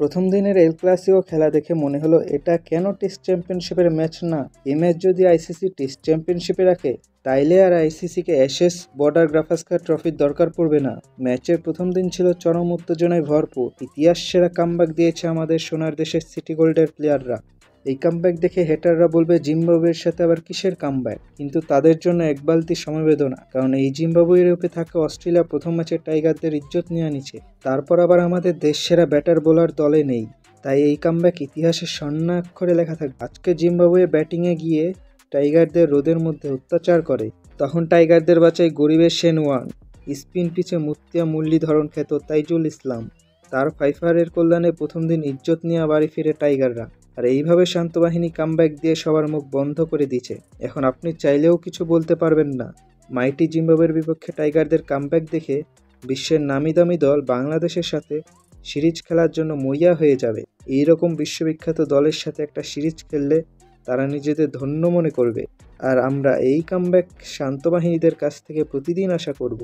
প্রথম দিনের El Clasico খেলা দেখে মনে হলো এটা কেন টেস্ট চ্যাম্পিয়নশিপের ম্যাচ না। এই ম্যাচ যদি আইসিসি টেস্ট চ্যাম্পিয়নশিপে রাখে তাইলে আর আইসিসিকে অ্যাশেজ বর্ডার গাভাস্কার ট্রফির দরকার পড়বে না। ম্যাচের প্রথম দিন ছিল চরম উত্তেজনায় ভরপুর। ইতিহাস সেরা কামব্যাক দিয়েছে আমাদের সোনার দেশের সিটি গোল্ডের প্লেয়াররা। এই কামব্যাক দেখে হেটাররা বলবে জিম্বাবুয়ের সাথে আবার কিসের কামব্যাক, কিন্তু তাদের জন্য এক বালতি সমবেদনা, কারণ এই জিম্বাবুয়ের রূপে থাকা অস্ট্রেলিয়া প্রথম ম্যাচে টাইগারদের ইজ্জত নিয়ে নিচ্ছে, তারপর আবার আমাদের দেশ সেরা ব্যাটার বোলার দলে নেই। তাই এই কামব্যাক ইতিহাসের স্বর্ণাক্ষরে লেখা থাকবে। আজকে জিম্বাবুয়ে ব্যাটিংয়ে গিয়ে টাইগারদের রোদের মধ্যে অত্যাচার করে, তখন টাইগারদের বাঁচায় গরিবের শেন ওয়ার্ন। স্পিন পিচে মুতিয়া মুরলীধরন খ্যাত তাইজুল ইসলাম, তার ফাইফারের কল্যাণে প্রথম দিন ইজ্জত নিয়ে বাড়ি ফিরে টাইগাররা। আর এইভাবে শান্ত বাহিনী কামব্যাক দিয়ে সবার মুখ বন্ধ করে দিচ্ছে। এখন আপনি চাইলেও কিছু বলতে পারবেন না। মাইটি জিম্বাবুয়ের বিপক্ষে টাইগারদের কামব্যাক দেখে বিশ্বের নামিদামি দল বাংলাদেশের সাথে সিরিজ খেলার জন্য মরিয়া হয়ে যাবে। এইরকম বিশ্ববিখ্যাত দলের সাথে একটা সিরিজ খেললে তারা নিজেদের ধন্য মনে করবে। আর আমরা এই কামব্যাক শান্ত বাহিনীদের কাছ থেকে প্রতিদিন আশা করব।